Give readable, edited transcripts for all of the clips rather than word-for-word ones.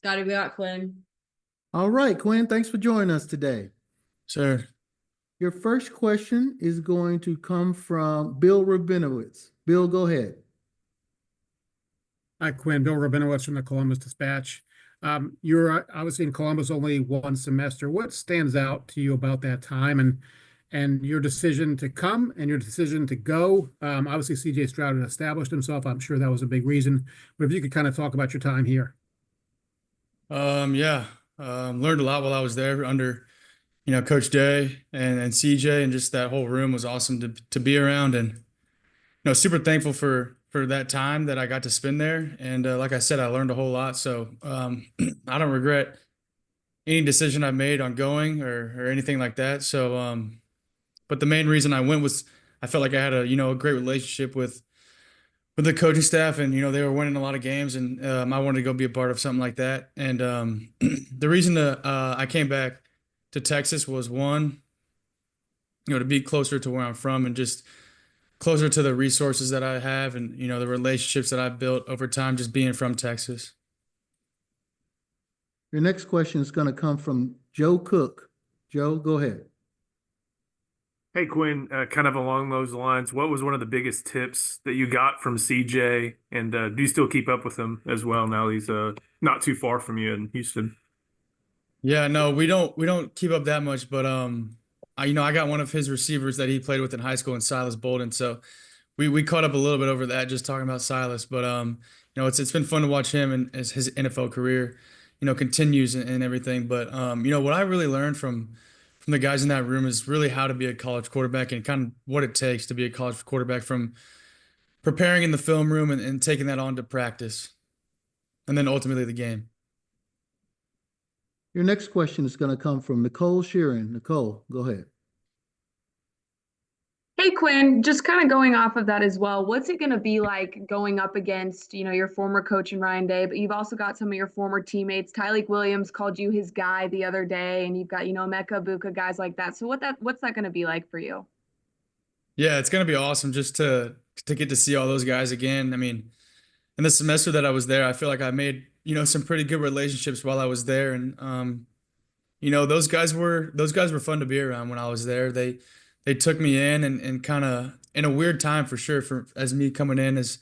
Scotty, we got Quinn. All right, Quinn, thanks for joining us today. Sure. Your first question is going to come from Bill Rabinowitz. Bill, go ahead. Hi, Quinn. Bill Rabinowitz from the Columbus Dispatch. You're obviously in Columbus only one semester. What stands out to you about that time and your decision to come and your decision to go? Obviously, CJ Stroud had established himself. I'm sure that was a big reason. But if you could kind of talk about your time here. Yeah. Learned a lot while I was there under, Coach Day and CJ, and just that whole room was awesome to be around, and super thankful for that time that I got to spend there. And like I said, I learned a whole lot. So I don't regret any decision I made on going or anything like that. So but the main reason I went was I felt like I had a great relationship with the coaching staff, and they were winning a lot of games, and I wanted to go be a part of something like that. And the reason that I came back to Texas was one, to be closer to where I'm from and just closer to the resources that I have, and the relationships that I've built over time just being from Texas. Your next question is going to come from Joe Cook. Joe, go ahead. Hey, Quinn, kind of along those lines, what was one of the biggest tips that you got from CJ? And do you still keep up with him as well now he's not too far from you in Houston? Yeah, no, we don't keep up that much, but I got one of his receivers that he played with in high school, in Silas Bolden. So we caught up a little bit over that, just talking about Silas. But it's been fun to watch him and as his NFL career, continues and everything. But what I really learned from the guys in that room is really how to be a college quarterback and kind of what it takes to be a college quarterback, from preparing in the film room and taking that on to practice, and then ultimately the game. Your next question is going to come from Nicole Sheeran. Nicole, go ahead. Hey, Quinn, just kind of going off of that as well. What's it going to be like going up against, your former coach in Ryan Day, but you've also got some of your former teammates. Tyleik Williams called you his guy the other day, and you've got, Emeka Buka, guys like that. So what's that going to be like for you? Yeah, it's gonna be awesome just to get to see all those guys again. I mean, in the semester that I was there, I feel like I made some pretty good relationships while I was there, and those guys were fun to be around when I was there. They took me in and kind of in a weird time for sure, for as me coming in as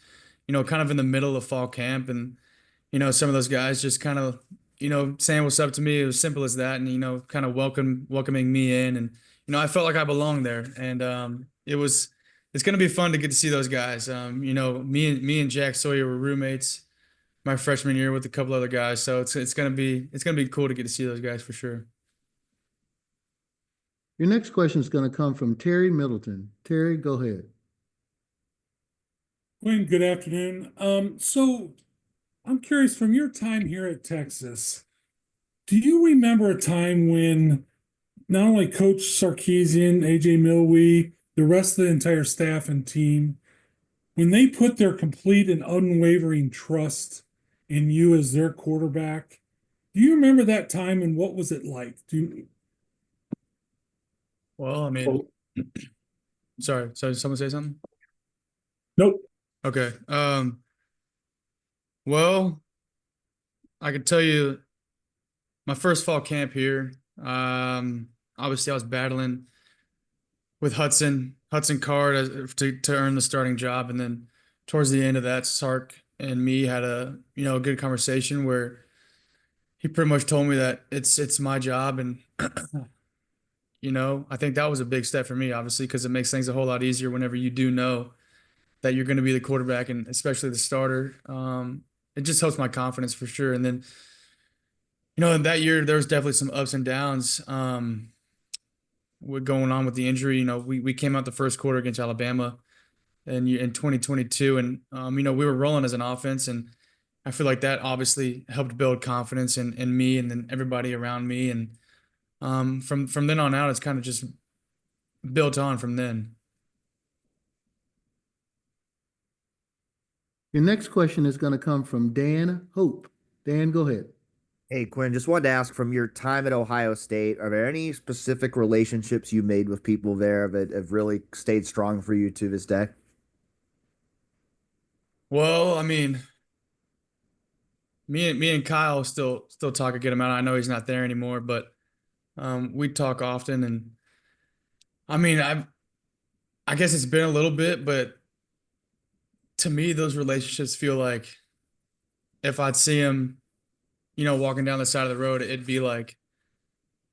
kind of in the middle of fall camp, and some of those guys just kind of saying what's up to me. It was simple as that, and kind of welcoming me in, and I felt like I belonged there, and it's gonna be fun to get to see those guys. Me and Jack Sawyer were roommates my freshman year with a couple other guys, so it's gonna be cool to get to see those guys for sure. Your next question is going to come from Terry Middleton. Terry, go ahead. Quinn, good afternoon. So I'm curious, from your time here at Texas, do you remember a time when not only Coach Sarkisian, AJ Milwee, the rest of the entire staff and team, when they put their complete and unwavering trust in you as their quarterback, do you remember that time and what was it like? Well, I mean, sorry, someone say something? Nope. Okay. Well, I could tell you my first fall camp here. Obviously I was battling with Hudson Card to earn the starting job, and then towards the end of that, Sark and me had a good conversation where he pretty much told me that it's my job, and I think that was a big step for me, obviously, because it makes things a whole lot easier whenever you do know that you're going to be the quarterback, and especially the starter. It just helps my confidence for sure. And then, in that year, there was definitely some ups and downs with going on with the injury. We came out the first quarter against Alabama in 2022, and we were rolling as an offense, and I feel like that obviously helped build confidence in me and then everybody around me. And from then on out, it's kind of just built on from then. Your next question is going to come from Dan Hope. Dan, go ahead. Hey, Quinn, just wanted to ask, from your time at Ohio State, are there any specific relationships you made with people there that have really stayed strong for you to this day? Well, I mean, me and Kyle still talk a good amount. I know he's not there anymore, but we talk often. And I mean, I guess it's been a little bit, but to me, those relationships feel like if I'd see him, walking down the side of the road, it'd be like,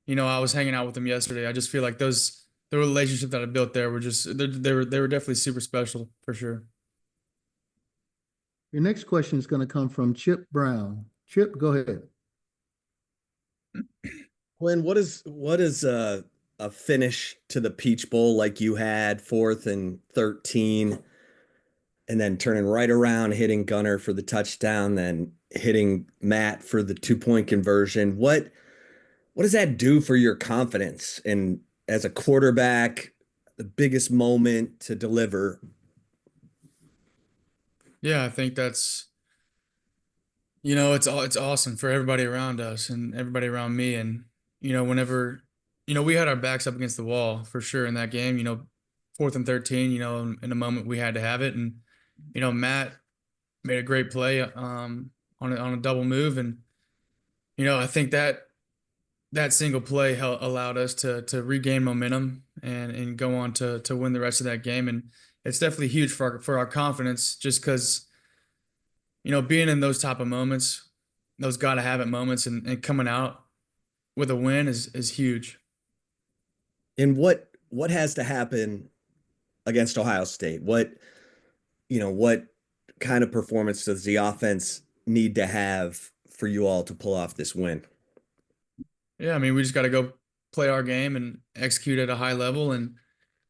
I was hanging out with him yesterday. I just feel like the relationship that I built there were just they were definitely super special for sure. Your next question is going to come from Chip Brown. Chip, go ahead. Quinn, what is a finish to the Peach Bowl like you had 4th and 13, and then turning right around, hitting Gunner for the touchdown, then hitting Matt for the 2-point conversion? What does that do for your confidence? And as a quarterback, the biggest moment to deliver. Yeah, I think that's it's awesome for everybody around us and everybody around me. And whenever we had our backs up against the wall for sure in that game. 4th and 13. In a moment we had to have it, and Matt made a great play on a double move, and I think that single play allowed us to regain momentum and go on to win the rest of that game. And it's definitely huge for our confidence, just because being in those type of moments, those gotta have it moments, and coming out with a win is huge. And what has to happen against Ohio State? What kind of performance does the offense need to have for you all to pull off this win? Yeah, I mean, we just got to go play our game and execute at a high level, and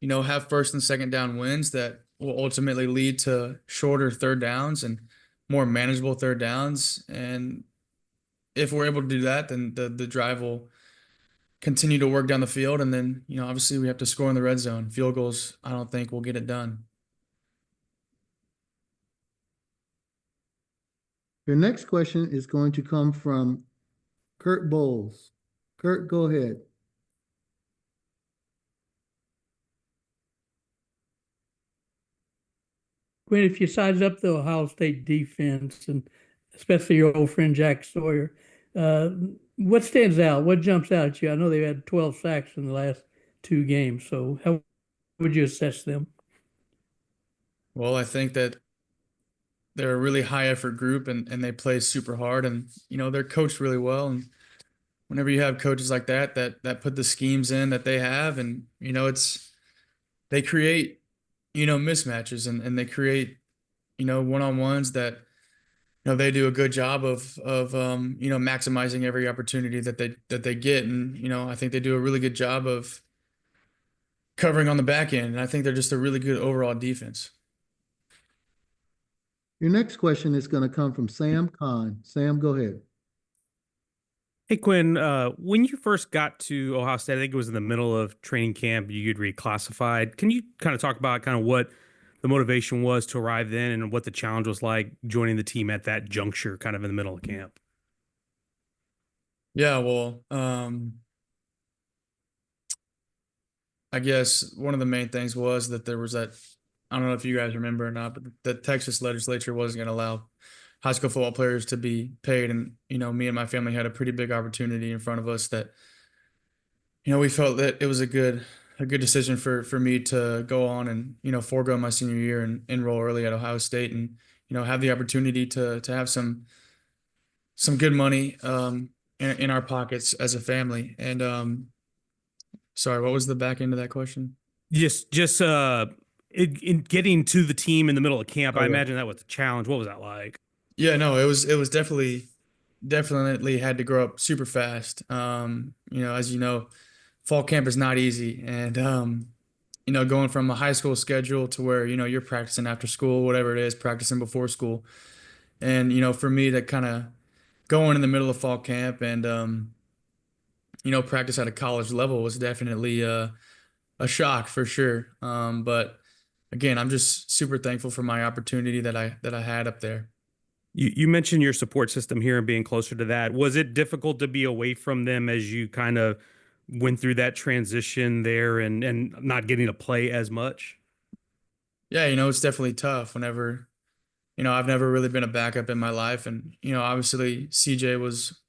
have first and second down wins that will ultimately lead to shorter third downs and more manageable third downs. And if we're able to do that, then the drive will continue to work down the field. And then, obviously we have to score in the red zone. Field goals, I don't think will get it done. Your next question is going to come from Kurt Bowles. Kurt, go ahead. Quinn, if you size up the Ohio State defense, and especially your old friend Jack Sawyer, what stands out? What jumps out at you? I know they've had 12 sacks in the last 2 games, so how would you assess them? Well, I think that they're a really high effort group, and they play super hard, and they're coached really well. And whenever you have coaches like that put the schemes in that they have, and they create mismatches, and they create one-on-ones that they do a good job of maximizing every opportunity that they get. And I think they do a really good job of covering on the back end, and I think they're just a really good overall defense. Your next question is going to come from Sam Khan. Sam, go ahead. Hey, Quinn, when you first got to Ohio State, I think it was in the middle of training camp, you'd reclassified. Can you kind of talk about kind of what the motivation was to arrive then and what the challenge was like joining the team at that juncture, kind of in the middle of camp? Yeah, well, I guess one of the main things was that there was that, I don't know if you guys remember or not, but the Texas legislature wasn't going to allow high school football players to be paid. And, me and my family had a pretty big opportunity in front of us that, we felt that it was a good decision for me to go on and, forego my senior year and enroll early at Ohio State, and, have the opportunity to have some good money, in our pockets as a family. And, sorry, what was the back end of that question? Just in getting to the team in the middle of camp, Oh, I yeah. imagine that was a challenge. What was that like? Yeah, no, it was definitely had to grow up super fast. As fall camp is not easy. And going from a high school schedule to where, you're practicing after school, whatever it is, practicing before school. And, for me to kind of go in the middle of fall camp and practice at a college level was definitely a shock for sure. But again, I'm just super thankful for my opportunity that I had up there. You mentioned your support system here and being closer to that. Was it difficult to be away from them as you kind of went through that transition there and not getting to play as much? Yeah, it's definitely tough whenever, I've never really been a backup in my life. And, obviously CJ was,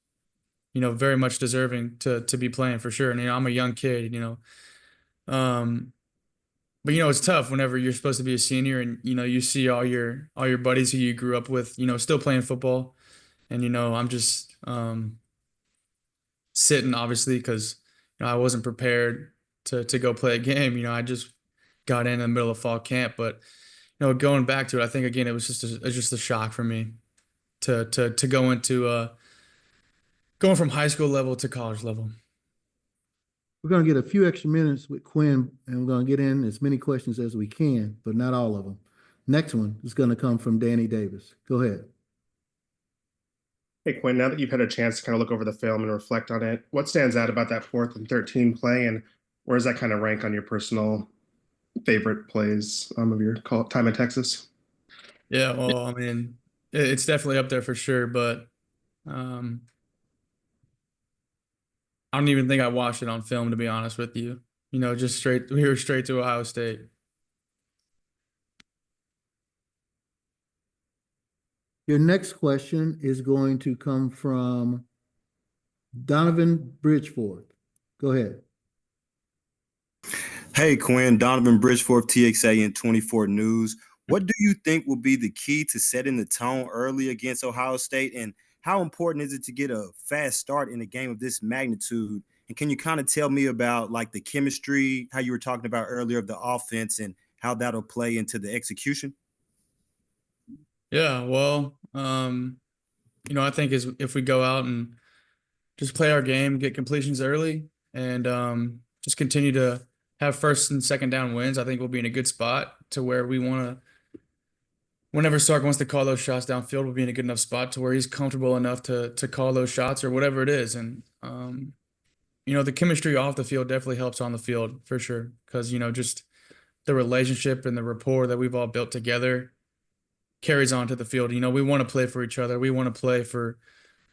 very much deserving to be playing for sure. And, I'm a young kid, um, but it's tough whenever you're supposed to be a senior and, you see all your buddies who you grew up with, still playing football. And, I'm just, sitting obviously because, I wasn't prepared to go play a game. I just got in the middle of fall camp, but, going back to it, I think again, it was just a shock for me to go into, going from high school level to college level. We're going to get a few extra minutes with Quinn, and we're going to get in as many questions as we can, but not all of them. Next one is going to come from Danny Davis. Go ahead. Hey, Quinn, now that you've had a chance to kind of look over the film and reflect on it, what stands out about that 4th and 13 play, and where does that kind of rank on your personal favorite plays of your time in Texas? Yeah, well, I mean, it's definitely up there for sure, but I don't even think I watched it on film, to be honest with you. We were straight to Ohio State. Your next question is going to come from Donovan Bridgeforth. Go ahead. Hey, Quinn, Donovan Bridgeforth, TXA and 24 News. What do you think will be the key to setting the tone early against Ohio State? And how important is it to get a fast start in a game of this magnitude? And can you kind of tell me about like the chemistry, how you were talking about earlier of the offense and how that'll play into the execution? Yeah, well, I think if we go out and just play our game, get completions early, and just continue to have first and second down wins, I think we'll be in a good spot to where we want to. Whenever Sark wants to call those shots downfield, we'll be in a good enough spot to where he's comfortable enough to call those shots or whatever it is. And the chemistry off the field definitely helps on the field for sure, because just the relationship and the rapport that we've all built together carries on to the field. We want to play for each other. We want to play for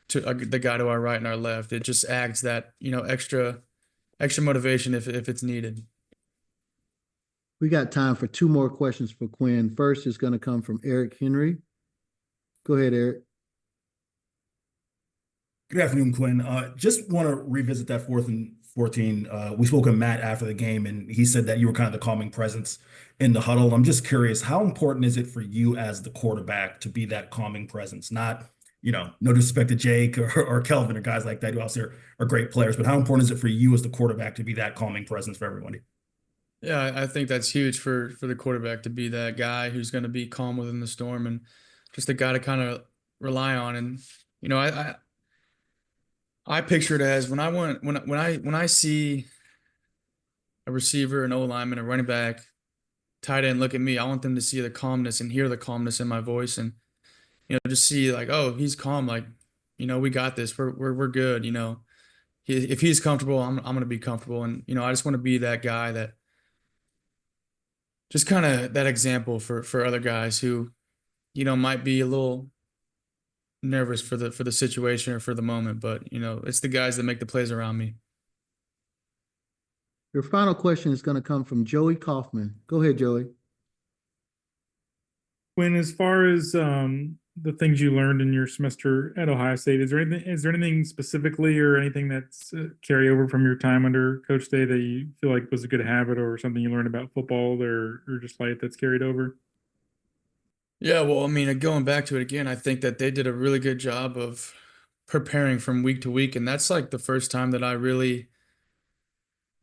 the guy to our right and our left. It just adds that extra motivation if it's needed. We got time for 2 more questions for Quinn. First is going to come from Eric Henry. Go ahead, Eric. Good afternoon, Quinn. Just want to revisit that 4th and 14. We spoke with Matt after the game, and he said that you were kind of the calming presence in the huddle. I'm just curious, how important is it for you as the quarterback to be that calming presence? Not, no disrespect to Jake or Kelvin or guys like that who also are great players, but how important is it for you as the quarterback to be that calming presence for everybody? Yeah, I think that's huge for the quarterback to be that guy who's going to be calm within the storm and just a guy to kind of rely on. And I picture it as when I see a receiver, an O-lineman, a running back, tight end look at me, I want them to see the calmness and hear the calmness in my voice, and just see like, oh, he's calm, like we got this, we're good. If he's comfortable, I'm going to be comfortable, and I just want to be that guy that. Just kind of that example for other guys who, might be a little nervous for the situation or for the moment, but it's the guys that make the plays around me. Your final question is going to come from Joey Kaufman. Go ahead, Joey. When, as far as the things you learned in your semester at Ohio State, is there anything specifically or anything that's carry over from your time under Coach Day that you feel like was a good habit or something you learned about football or just life that's carried over? Yeah, well, I mean, going back to it again, I think that they did a really good job of preparing from week to week, and that's like the first time that I really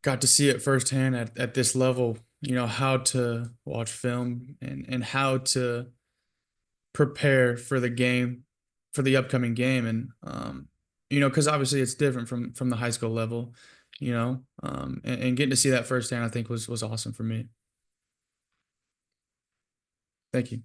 got to see it firsthand at this level, how to watch film and how to prepare for the game, for the upcoming game. And, because obviously it's different from the high school level, and getting to see that firsthand, I think was awesome for me. Thank you.